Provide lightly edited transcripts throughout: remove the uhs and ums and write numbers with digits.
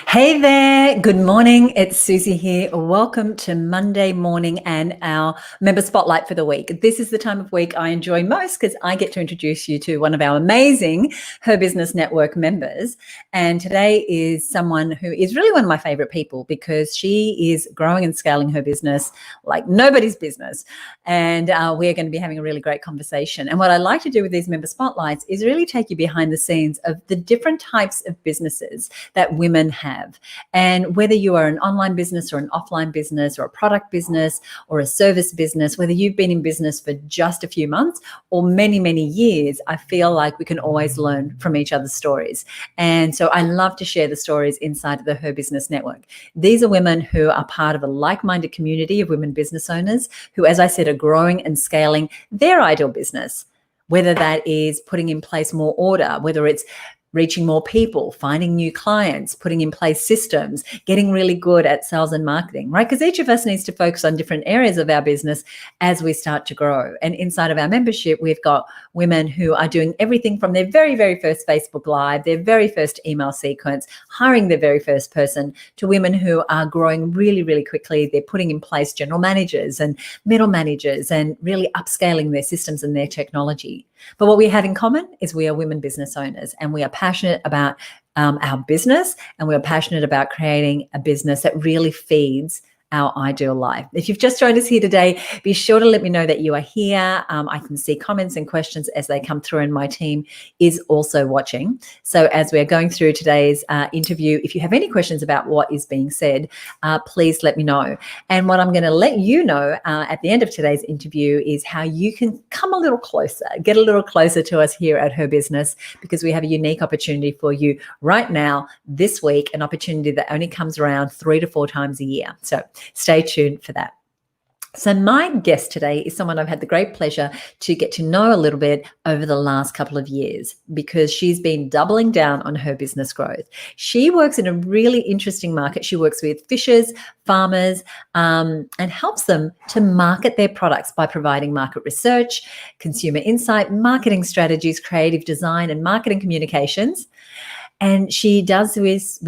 Hey there, good morning. It's Susie here. Welcome to Monday morning and our member spotlight for the week. This is the time of week I enjoy most because I get to introduce you to one of our amazing Her Business Network members. And today is someone who is really one of my favorite people because she is growing and scaling her business like nobody's business. And we're going to be having a really great conversation. And what I like to do with these member spotlights is really take you behind the scenes of the different types of businesses that women have. And whether you are an online business or an offline business or a product business or a service business, whether you've been in business for just a few months or many, many years, I feel like we can always learn from each other's stories. And so I love to share the stories inside of the Her Business Network. These are women who are part of a like-minded community of women business owners who, as I said, are growing and scaling their ideal business, whether that is putting in place more order, whether it's reaching more people, finding new clients, putting in place systems, getting really good at sales and marketing, right? Because each of us needs to focus on different areas of our business as we start to grow. And inside of our membership, we've got women who are doing everything from their very, very first Facebook Live, their very first email sequence, hiring their very first person, to women who are growing really, really quickly. They're putting in place general managers and middle managers and really upscaling their systems and their technology. But what we have in common is we are women business owners, and we are passionate about our business, and we are passionate about creating a business that really feeds our ideal life. If you've just joined us here today, be sure to let me know that you are here. I can see comments and questions as they come through, and my team is also watching. So as we're going through today's interview, if you have any questions about what is being said, please let me know. And what I'm going to let you know at the end of today's interview is how you can come a little closer, get a little closer to us here at Her Business, because we have a unique opportunity for you right now, this week, an opportunity that only comes around 3 to 4 times a year. So stay tuned for that. So my guest today is someone I've had the great pleasure to get to know a little bit over the last couple of years, because she's been doubling down on her business growth. She works in a really interesting market. She works with fishers, farmers, and helps them to market their products by providing market research, consumer insight, marketing strategies, creative design, and marketing communications. And she does this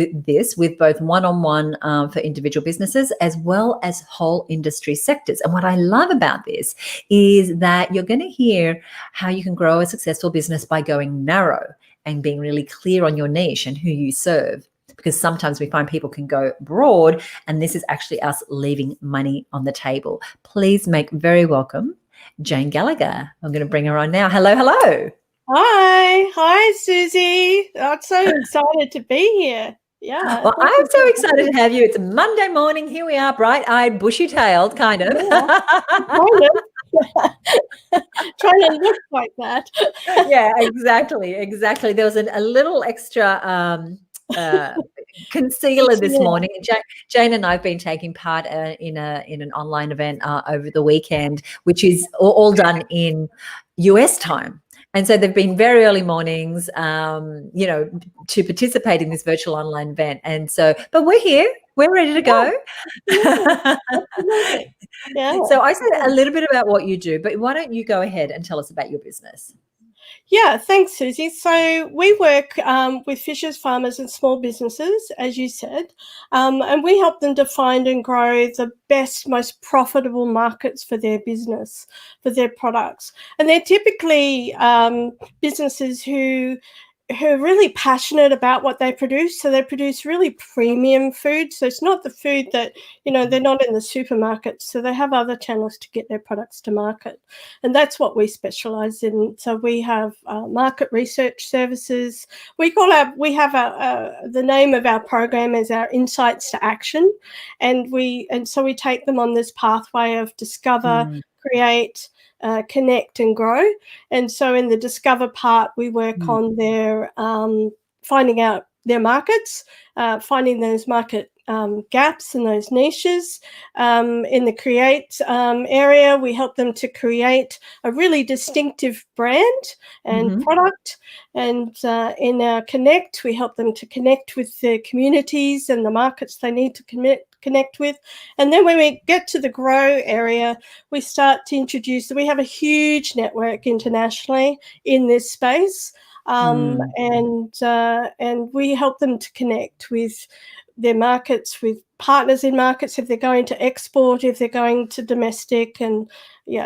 with both one-on-one for individual businesses as well as whole industry sectors. And what I love about this is that you're going to hear how you can grow a successful business by going narrow and being really clear on your niche and who you serve. Because sometimes we find people can go broad, and this is actually us leaving money on the table. Please make very welcome Jayne Gallagher. I'm going to bring her on now. Hello, hello. Hi, Susie. I'm so excited to be here. Yeah. Well, I'm so excited to have you. It's a Monday morning. Here we are, bright-eyed, bushy-tailed, kind of. Yeah. Trying to look like that. Yeah, exactly. There was a little extra concealer this morning. Jayne and I have been taking part in an online event over the weekend, which is all done in US time. And so they've been very early mornings, to participate in this virtual online event. And so, but we're here. We're ready to go. Yeah. So I said a little bit about what you do, but why don't you go ahead and tell us about your business? Yeah, thanks, Susie. So we work with fishers, farmers and small businesses, as you said, and we help them to find and grow the best, most profitable markets for their business, for their products. And they're typically businesses who are really passionate about what they produce. So they produce really premium food. So it's not the food that, they're not in the supermarket. So they have other channels to get their products to market. And that's what we specialize in. So we have market research services. The name of our program is our Insights to Action. And so we take them on this pathway of discover, create, connect and grow. And so in the discover part, we work on their finding out their markets, finding those market gaps and those niches. In the create area, we help them to create a really distinctive brand and product. And in our connect, we help them to connect with the communities and the markets they need to connect with. And then when we get to the grow area, we start to introduce, we have a huge network internationally in this space. And we help them to connect with their markets with partners in markets, if they're going to export, if they're going to domestic, and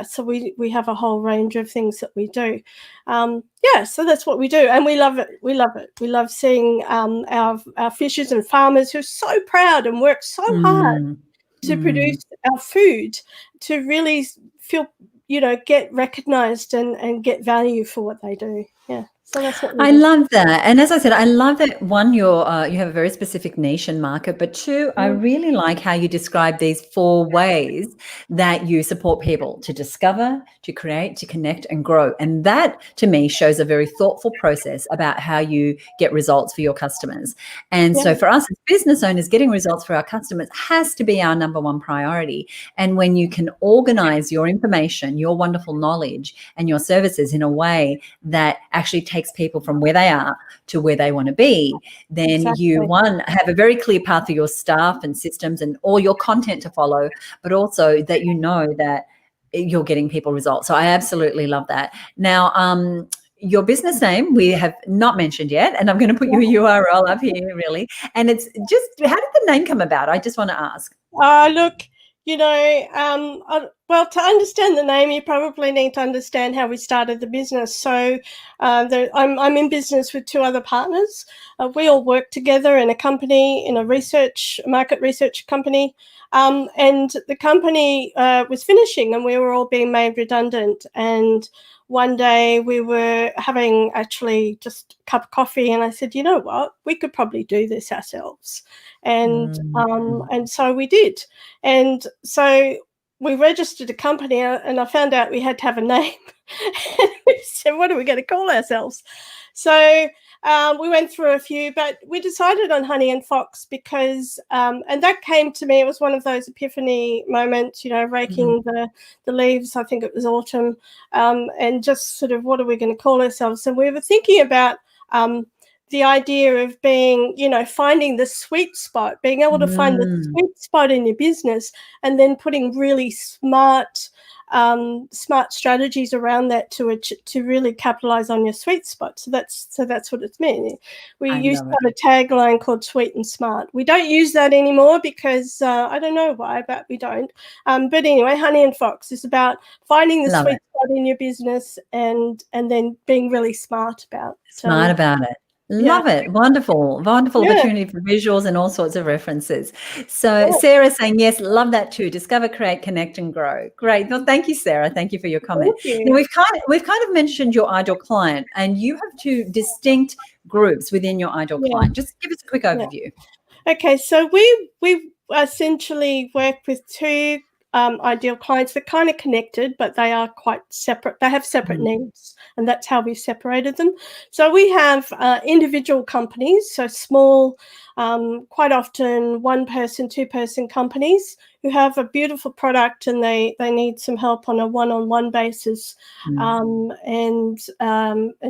so we have a whole range of things that we do. So that's what we do, and we love it. We love it. We love seeing our fishers and farmers who are so proud and work so hard to produce our food, to really feel, get recognized and get value for what they do. Yeah. So that's what I love that. And as I said, I love that, one, you have a very specific niche and market, but two, I really like how you describe these 4 ways that you support people to discover, to create, to connect, and grow. And that, to me, shows a very thoughtful process about how you get results for your customers. And so for us as business owners, getting results for our customers has to be our number 1 priority. And when you can organize your information, your wonderful knowledge, and your services in a way that actually takes people from where they are to where they want to be, then you, one, have a very clear path for your staff and systems and all your content to follow, but also that that you're getting people results. So I absolutely love that. Now, your business name we have not mentioned yet, and I'm going to put your URL up here, really. And it's just, how did the name come about? I just want to ask. Look, well, to understand the name, you probably need to understand how we started the business. So I'm in business with 2 other partners. We all work together in a company, in a market research company. And the company was finishing, and we were all being made redundant. And one day we were having actually just a cup of coffee, and I said, you know what, we could probably do this ourselves. And so we did. And so we registered a company, and I found out we had to have a name. And we said, what are we going to call ourselves? So we went through a few, but we decided on Honey and Fox because, and that came to me, it was one of those epiphany moments, raking the leaves, I think it was autumn, and just sort of, what are we going to call ourselves? And we were thinking about the idea of being, finding the sweet spot, being able to find the sweet spot in your business, and then putting really smart strategies around that to really capitalize on your sweet spot. So that's what it's meant. We used to have a tagline called "Sweet and Smart." We don't use that anymore because I don't know why, but we don't. But anyway, Honey and Fox is about finding the sweet spot in your business and then being really smart about it. Love it. Wonderful opportunity for visuals and all sorts of references. So Sarah saying, yes, love that too. Discover, create, connect, and grow. Great. Well, thank you, Sarah. Thank you for your comment. Now, we've kind of mentioned your ideal client, and you have 2 distinct groups within your ideal client. Just give us a quick overview. Okay, so we essentially work with 2 ideal clients. They're kind of connected, but they are quite separate. They have separate needs, and that's how we've separated them. So we have individual companies, so small, quite often 1-person, 2-person companies who have a beautiful product, and they need some help on a one-on-one basis. And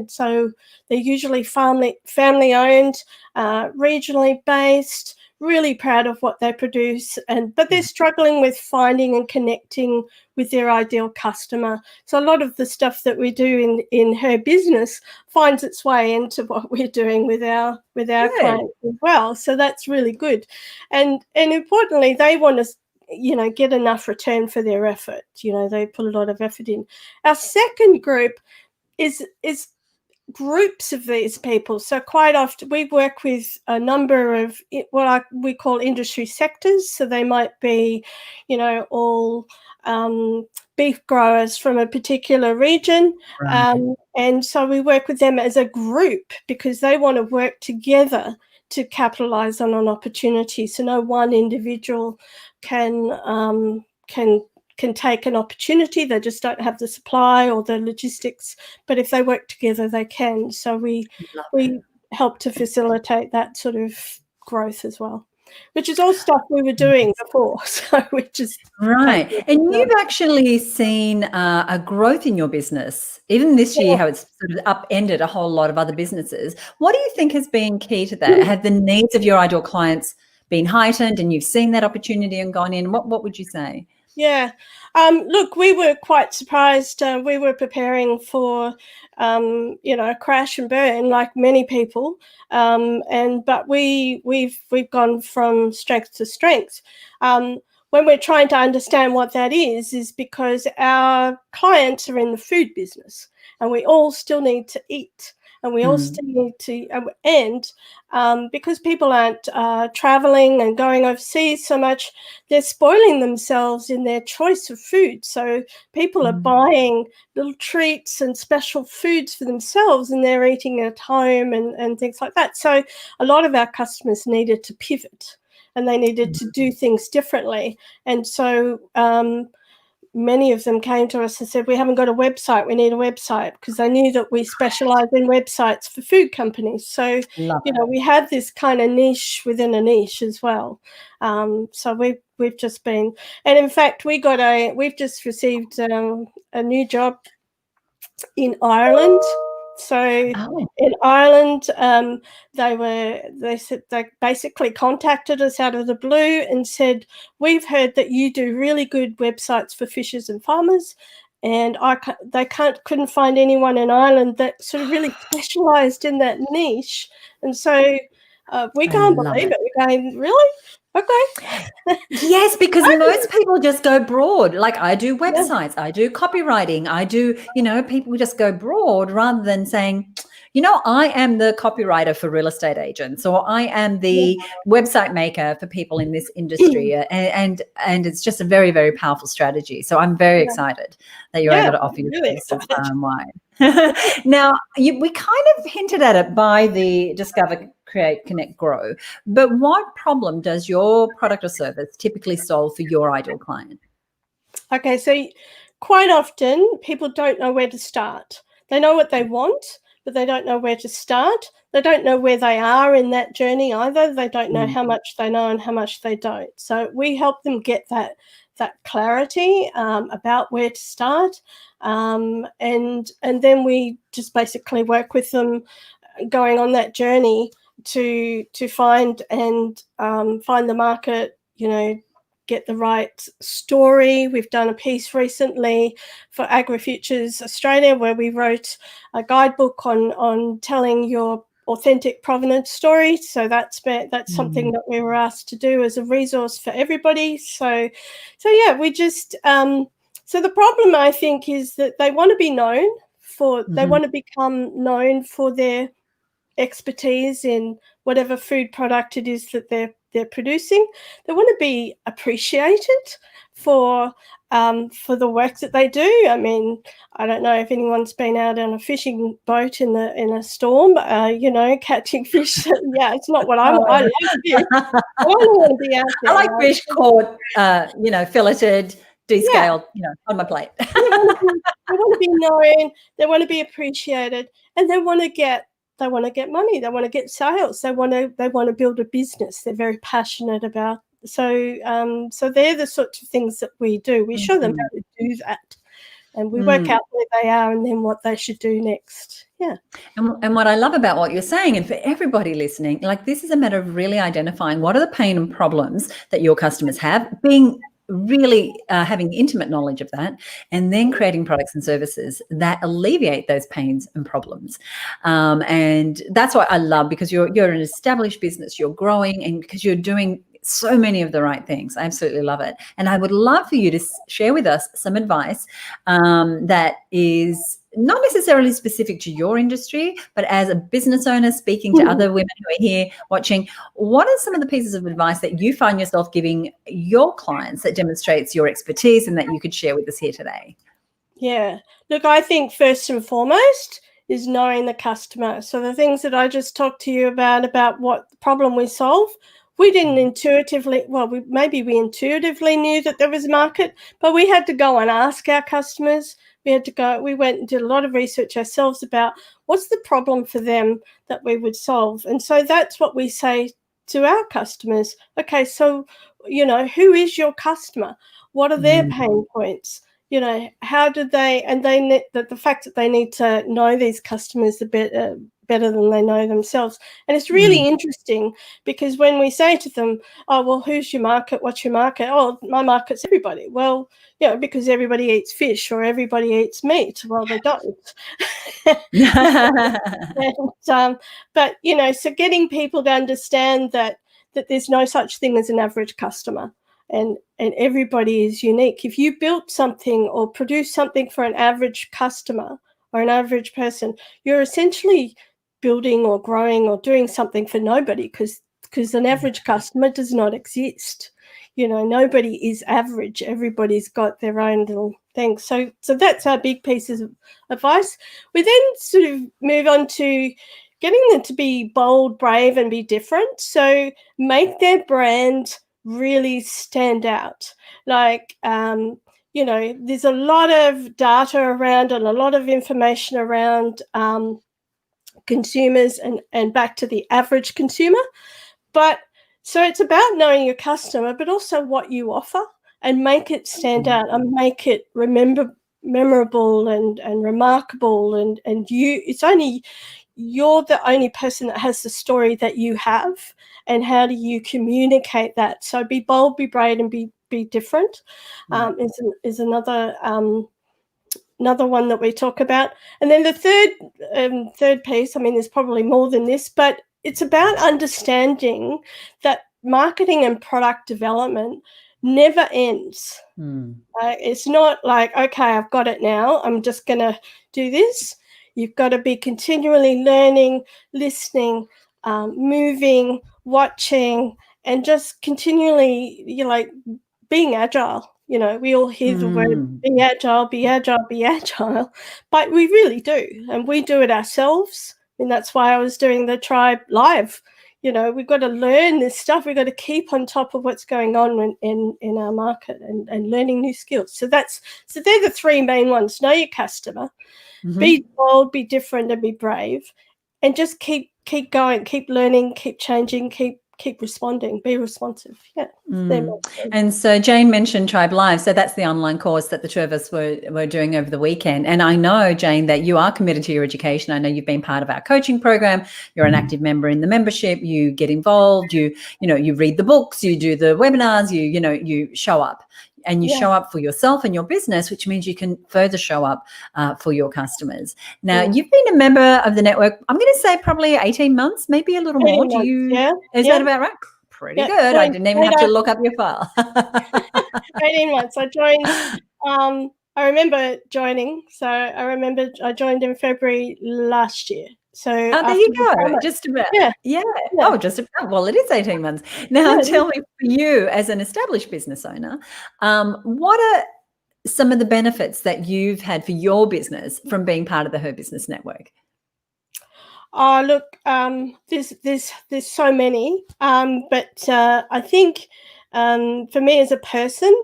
so they're usually family owned, regionally based, really proud of what they produce, but they're struggling with finding and connecting with their ideal customer. So a lot of the stuff that we do in HerBusiness finds its way into what we're doing with our clients as well. So that's really good. And importantly, they want to get enough return for their effort. They put a lot of effort in. Our second group is groups of these people. So quite often we work with a number of what we call industry sectors. So they might be, all beef growers from a particular region. And so we work with them as a group because they want to work together to capitalize on an opportunity. So no one individual can take an opportunity. They just don't have the supply or the logistics, but if they work together, they can. So we help to facilitate that sort of growth as well, which is all stuff we were doing before. So we just and you've actually seen a growth in your business, even this year, how it's sort of upended a whole lot of other businesses. What do you think has been key to that? Have the needs of your ideal clients been heightened, and you've seen that opportunity and gone in? What would you say? Yeah. Look, we were quite surprised. We were preparing for, a crash and burn, like many people, but we've gone from strength to strength. When we're trying to understand what that is because our clients are in the food business, and we all still need to eat, and we all still need to, because people aren't traveling and going overseas so much, they're spoiling themselves in their choice of food. So people are buying little treats and special foods for themselves, and they're eating at home and things like that. So a lot of our customers needed to pivot, and they needed to do things differently. And so many of them came to us and said, we haven't got a website, we need a website, because they knew that we specialize in websites for food companies. So, Love it. we had this kind of niche within a niche as well. So we've just been, and in fact, we've just received a new job in Ireland. So Oh, in Ireland, they said, they basically contacted us out of the blue and said, we've heard that you do really good websites for fishers and farmers, and they couldn't find anyone in Ireland that sort of really specialised in that niche. And so we I can't love believe it. it. We're going, really? Okay. Yes, because most people just go broad. Like I do Yeah. websites, I do copywriting, I do, people just go broad rather than saying, I am the copywriter for real estate agents, or I am the website maker for people in this industry. And it's just a very, very powerful strategy. So I'm very excited that you're Yeah, able to offer your really services excited. far and wide. Now, we kind of hinted at it by the Discover, Create, Connect, Grow. But what problem does your product or service typically solve for your ideal client? Okay, so quite often people don't know where to start. They know what they want, but they don't know where to start. They don't know where they are in that journey either. They don't know Mm, how much they know and how much they don't. So we help them get that clarity about where to start, and then we just basically work with them going on that journey to find and find the market, get the right story. We've done a piece recently for AgriFutures Australia where we wrote a guidebook on telling your authentic provenance story. So that's something mm, that we were asked to do as a resource for everybody. So yeah, we just so the problem, I think, is that they want to be known they mhm. want to become known for their expertise in whatever food product it is that they're producing. They want to be appreciated for the work that they do. I mean, I don't know if anyone's been out on a fishing boat in a storm, catching fish. Yeah, it's not what I want. I Oh. love fish. I don't want to be out I there. like fish caught, filleted, Yeah, descaled, on my plate. they want to be known, they want to be appreciated, and they want to get money, they want to get sales, they want to build a business they're very passionate about. So they're the sorts of things that we do. We show them Mhm. how to do that, and we work Mm. out where they are and then what they should do next. Yeah. And what I love about what you're saying, and for everybody listening, like this is a matter of really identifying what are the pain and problems that your customers have, being really having intimate knowledge of that, and then creating products and services that alleviate those pains and problems. And that's what I love, because you're an established business, you're growing, and because you're doing so many of the right things. I absolutely love it. And I would love for you to share with us some advice that is not necessarily specific to your industry, but as a business owner speaking to other women who are here watching, what are some of the pieces of advice that you find yourself giving your clients that demonstrates your expertise and that you could share with us here today? Yeah. Look, I think first and foremost is knowing the customer. So the things that I just talked to you about what problem we solve, we didn't intuitively, well, we intuitively knew that there was a market, but we had to go and ask our customers. We went and did a lot of research ourselves about what's the problem for them that we would solve. And so that's what we say to our customers. Okay, so, who is your customer? What are their Mm, pain points? How do they, and they need that, the fact that they need to know these customers better better than they know themselves. And it's really interesting because when we say to them, oh, well, who's your market? What's your market? Oh, my market's everybody. Well, because everybody eats fish or everybody eats meat. Well, they don't. But, so getting people to understand that there's no such thing as an average customer. And everybody is unique. If you built something or produced something for an average customer or an average person, you're essentially building or growing or doing something for nobody because an average customer does not exist. Nobody is average. Everybody's got their own little thing. So that's our big pieces of advice. We then sort of move on to getting them to be bold, brave, and be different. So make their brand really stand out. Like, there's a lot of data around and a lot of information around consumers and back to the average consumer. But so it's about knowing your customer, but also what you offer and make it stand out and make it memorable and remarkable. And you're the only person that has the story that you have, and how do you communicate that? So be bold, be brave, and be different. Is another one that we talk about. And then the third piece, I mean, there's probably more than this, but it's about understanding that marketing and product development never ends. It's not like, okay, I've got it now, I'm just going to do this. You've got to be continually learning, listening, moving, watching, and just continually, being agile. We all hear the word be agile, be agile, be agile, but we really do. And we do it ourselves. And that's why I was doing the Tribe Live. We've got to learn this stuff. We've got to keep on top of what's going on in our market and learning new skills. So they're the three main ones. Know your customer, be bold, be different, and be brave. And just keep going, keep learning, keep changing, keep responding, be responsive. And so Jayne mentioned Tribe Live. So that's the online course that the two of us were doing over the weekend. And I know, Jayne, that you are committed to your education. I know you've been part of our coaching program. You're an active member in the membership. You get involved. You read the books. You do the webinars. You show up. And you show up for yourself and your business, which means you can further show up for your customers. Now, you've been a member of the network, I'm going to say probably 18 months, maybe a little more. Is that about right? Pretty good. I didn't even have to look up your file. 18 months. I joined, I remember joining. So I joined in February last year. So there you go. Just about. Yeah. Oh, just about. Well, it is 18 months. Now, tell me, for you as an established business owner, what are some of the benefits that you've had for your business from being part of the HerBusiness network? Oh, look, there's so many, but I think for me as a person,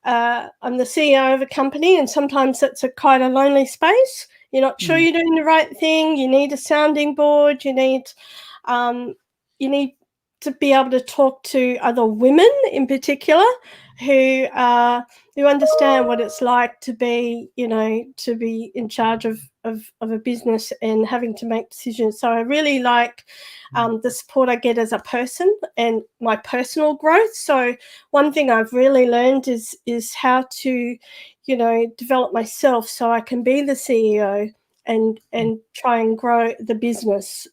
I'm the CEO of a company, and sometimes it's quite a lonely space. You're not sure you're doing the right thing. You need a sounding board. You need to be able to talk to other women in particular who understand what it's like to be in charge of a business and having to make decisions. So I really like the support I get as a person and my personal growth. So one thing I've really learned is how to develop myself so I can be the CEO and try and grow the business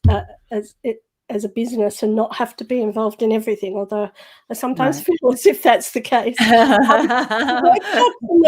as a business and not have to be involved in everything, although I sometimes feel as if that's the case. The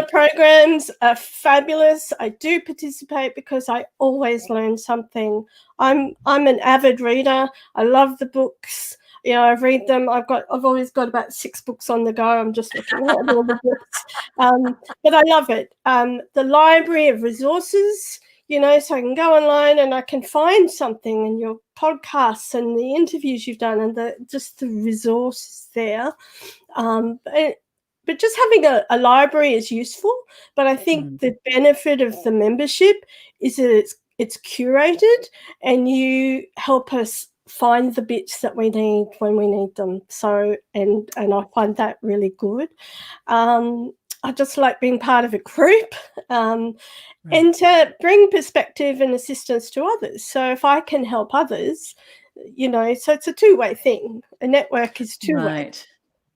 programs are fabulous. I do participate because I always learn something. I'm an avid reader. I love the books. I read them. I've always got about 6 books on the go. I'm just looking at all the books. But I love it. The library of resources, so I can go online and I can find something in your podcasts and the interviews you've done and the resources there. But just having a library is useful. But I think the benefit of the membership is that it's curated and you help us find the bits that we need when we need them. So, and I find that really good. I just like being part of a group, Right. and to bring perspective and assistance to others. So if I can help others, so it's a two-way thing. A network is two-way. Right.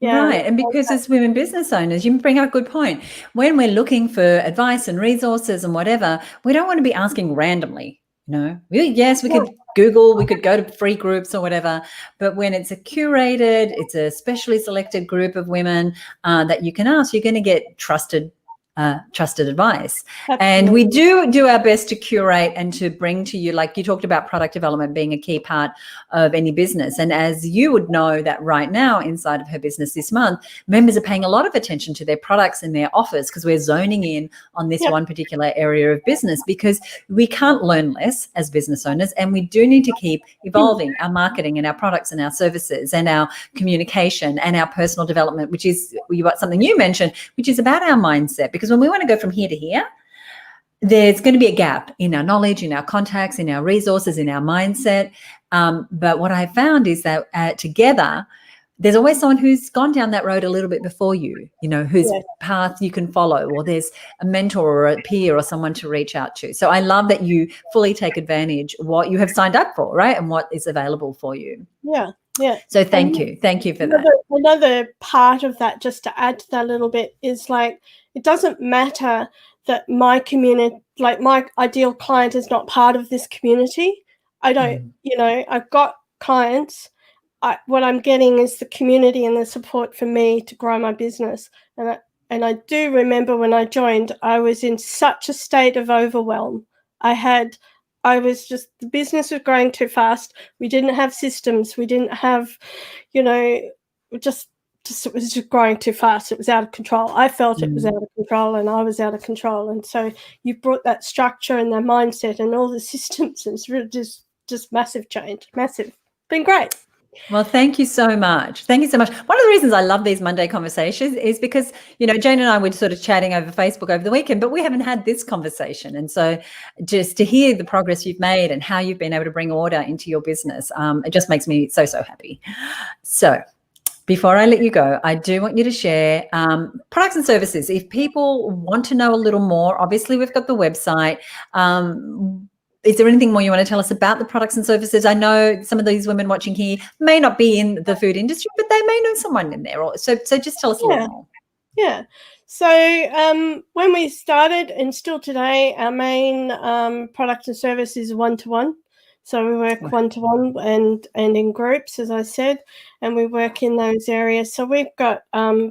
Yeah. Right. And because as women business owners, you bring up a good point. When we're looking for advice and resources and whatever, we don't want to be asking randomly. Yes, we could Google, we could go to free groups or whatever. But when it's a curated, it's a specially selected group of women that you can ask, you're going to get trusted advice. And we do our best to curate and to bring to you, like you talked about product development being a key part of any business. And as you would know that right now inside of Her Business this month, members are paying a lot of attention to their products and their offers because we're zoning in on this one particular area of business, because we can't learn less as business owners, and we do need to keep evolving our marketing and our products and our services and our communication and our personal development, which is something you mentioned, which is about our mindset. Because when we want to go from here to here, there's going to be a gap in our knowledge, in our contacts, in our resources, in our mindset. But what I found is that together, there's always someone who's gone down that road a little bit before you, whose path you can follow, or there's a mentor or a peer or someone to reach out to. So I love that you fully take advantage of what you have signed up for, right? And what is available for you. Yeah. Yeah. So thank you. Thank you for that. Another part of that, just to add to that a little bit, is like, it doesn't matter that my community, like my ideal client, is not part of this community. I don't, I've got clients. What I'm getting is the community and the support for me to grow my business. And I do remember when I joined, I was in such a state of overwhelm. The business was growing too fast. We didn't have systems. We didn't have, it was just growing too fast. It was out of control. I felt it was out of control, and I was out of control. And so you brought that structure and that mindset and all the systems, and it's really just massive change. Massive. Been great. Well, thank you so much. Thank you so much. One of the reasons I love these Monday conversations is because, Jayne and I were sort of chatting over Facebook over the weekend, but we haven't had this conversation. And so just to hear the progress you've made and how you've been able to bring order into your business, it just makes me so, so happy. So before I let you go, I do want you to share products and services. If people want to know a little more, obviously we've got the website. Is there anything more you want to tell us about the products and services? I know some of these women watching here may not be in the food industry, but they may know someone in there. So just tell us a little more. Yeah. So when we started, and still today, our main product and service is one-to-one. So we work one-to-one and in groups, as I said, and we work in those areas. So we've got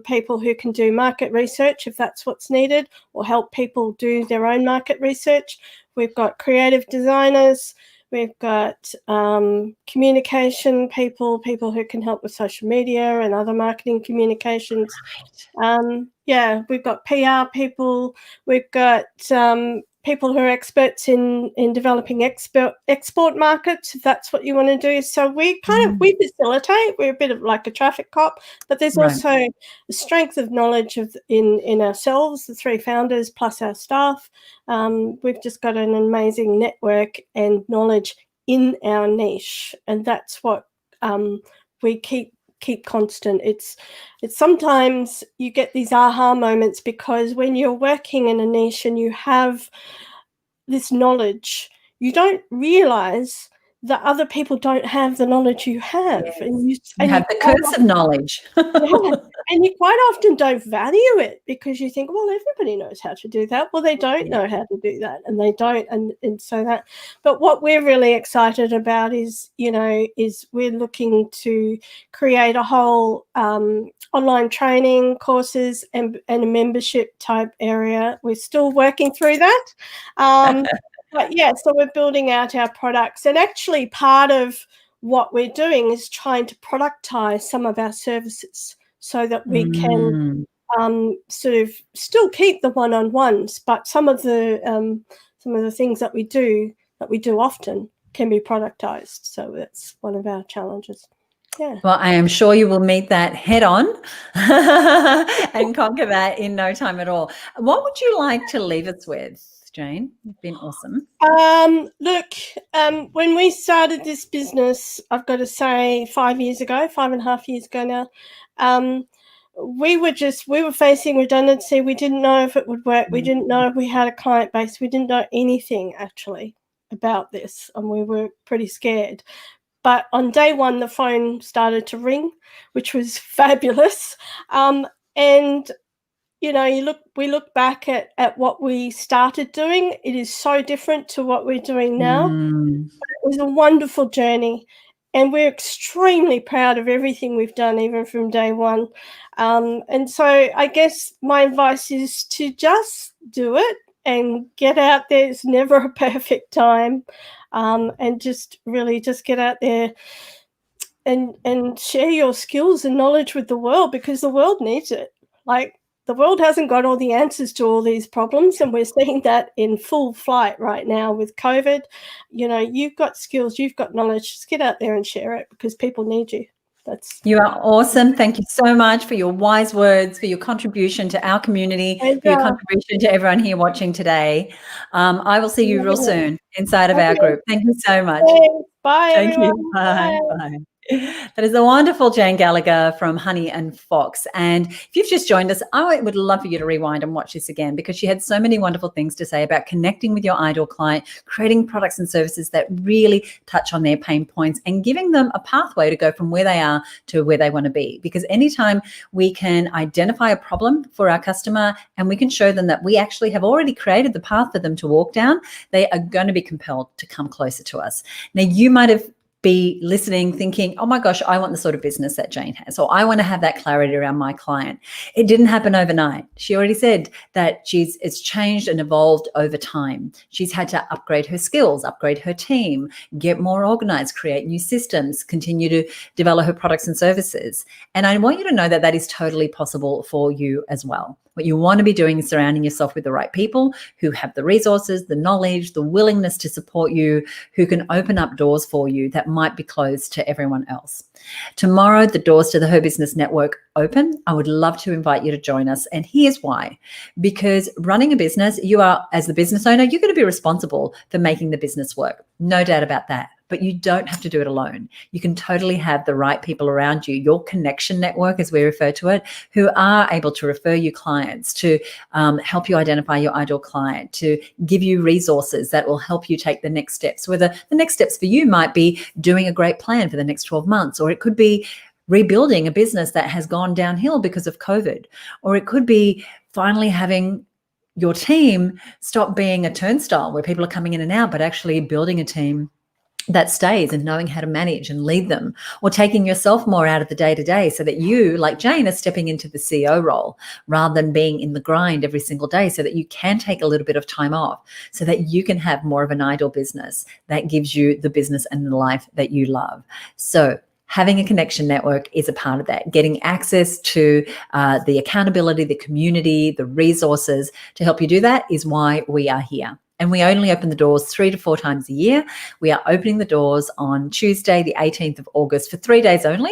people who can do market research if that's what's needed, or help people do their own market research. We've got creative designers. We've got communication people who can help with social media and other marketing communications. We've got PR people. We've got people who are experts in developing export markets, if that's what you want to do. So we we facilitate. We're a bit of like a traffic cop, but there's also a strength of knowledge in ourselves, the three founders plus our staff. We've just got an amazing network and knowledge in our niche, and that's what we keep constant. It's sometimes you get these aha moments, because when you're working in a niche and you have this knowledge, you don't realize that other people don't have the knowledge you have. Yes. And you have the curse of knowledge. And you quite often don't value it, because you think, well, everybody knows how to do that. Well, they don't know how to do that, and they don't. And so that, but what we're really excited about is we're looking to create a whole online training courses and a membership type area. We're still working through that. But yeah, so we're building out our products, and actually part of what we're doing is trying to productize some of our services, so that we can sort of still keep the one-on-ones, but some of the things that we do often can be productized. So that's one of our challenges. Yeah. Well, I am sure you will meet that head on and conquer that in no time at all. What would you like to leave us with, Jayne? You've been awesome. When we started this business, I've got to say 5.5 years ago now, we were facing redundancy. We didn't know if it would work. We didn't know if we had a client base. We didn't know anything actually about this, and we were pretty scared. But on day one, the phone started to ring, which was fabulous. And we look back at what we started doing. It is so different to what we're doing now. It was a wonderful journey, and we're extremely proud of everything we've done, even from day one. And so I guess my advice is to just do it and get out there. It's never a perfect time. And just really just get out there and share your skills and knowledge with the world, because the world needs it. Like, the world hasn't got all the answers to all these problems, and we're seeing that in full flight right now with COVID. You've got skills, you've got knowledge. Just get out there and share it, because people need you. You are awesome. Thank you so much for your wise words, for your contribution to our community, for your contribution to everyone here watching today. I will see you real soon inside of our group. Thank you so much. Bye, Thank everyone. you. Bye. Bye. That is the wonderful Jayne Gallagher from Honey and Fox. And if you've just joined us, I would love for you to rewind and watch this again, because she had so many wonderful things to say about connecting with your ideal client, creating products and services that really touch on their pain points, and giving them a pathway to go from where they are to where they want to be. Because anytime we can identify a problem for our customer and we can show them that we actually have already created the path for them to walk down, they are going to be compelled to come closer to us. Now, you might have be listening thinking, oh my gosh, I want the sort of business that Jayne has, or I want to have that clarity around my client. It didn't happen overnight. She already said that it's changed and evolved over time. She's had to upgrade her skills, upgrade her team, get more organized, create new systems, continue to develop her products and services. And I want you to know that that is totally possible for you as well. What you want to be doing is surrounding yourself with the right people who have the resources, the knowledge, the willingness to support you, who can open up doors for you that might be closed to everyone else. Tomorrow, the doors to the HerBusiness Network open. I would love to invite you to join us. And here's why. Because running a business, you are, as the business owner, you're going to be responsible for making the business work. No doubt about that. But you don't have to do it alone. You can totally have the right people around you, your connection network, as we refer to it, who are able to refer you clients, to help you identify your ideal client, to give you resources that will help you take the next steps. Whether the next steps for you might be doing a great plan for the next 12 months, or it could be rebuilding a business that has gone downhill because of COVID, or it could be finally having your team stop being a turnstile where people are coming in and out, but actually building a team that stays and knowing how to manage and lead them, or taking yourself more out of the day-to-day so that you, like Jayne, are stepping into the CEO role rather than being in the grind every single day, so that you can take a little bit of time off, so that you can have more of an ideal business that gives you the business and the life that you love. So having a connection network is a part of that. Getting access to the accountability, the community, the resources to help you do that is why we are here. And we only open the doors 3 to 4 times a year. We are opening the doors on Tuesday, the 18th of August, for 3 days only.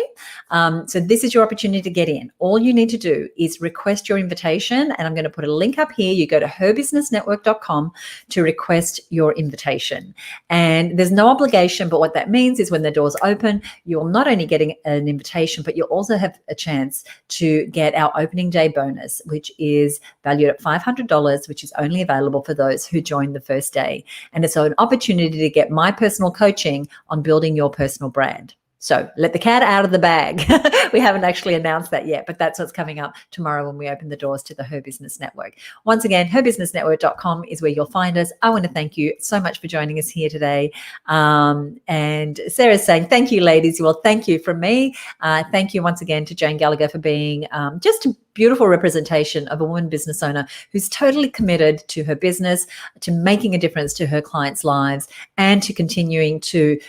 So this is your opportunity to get in. All you need to do is request your invitation, and I'm going to put a link up here. You go to herbusinessnetwork.com to request your invitation. And there's no obligation, but what that means is when the doors open, you'll not only get an invitation, but you'll also have a chance to get our opening day bonus, which is valued at $500, which is only available for those who join the first day. And it's an opportunity to get my personal coaching on building your personal brand. So let the cat out of the bag. We haven't actually announced that yet, but that's what's coming up tomorrow when we open the doors to the HerBusiness Network. Once again, herbusinessnetwork.com is where you'll find us. I want to thank you so much for joining us here today. And Sarah's saying, thank you, ladies. Well, thank you from me. Thank you once again to Jayne Gallagher for being just a beautiful representation of a woman business owner who's totally committed to her business, to making a difference to her clients' lives, and to continuing to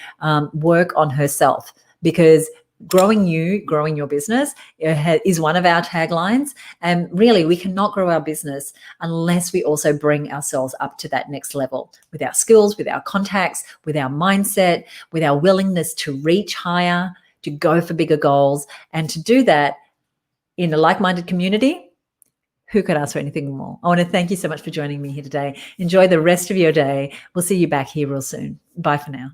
work on herself. Because growing your business is one of our taglines. And really, we cannot grow our business unless we also bring ourselves up to that next level with our skills, with our contacts, with our mindset, with our willingness to reach higher, to go for bigger goals, and to do that in a like-minded community. Who could ask for anything more? I want to thank you so much for joining me here today. Enjoy the rest of your day. We'll see you back here real soon. Bye for now.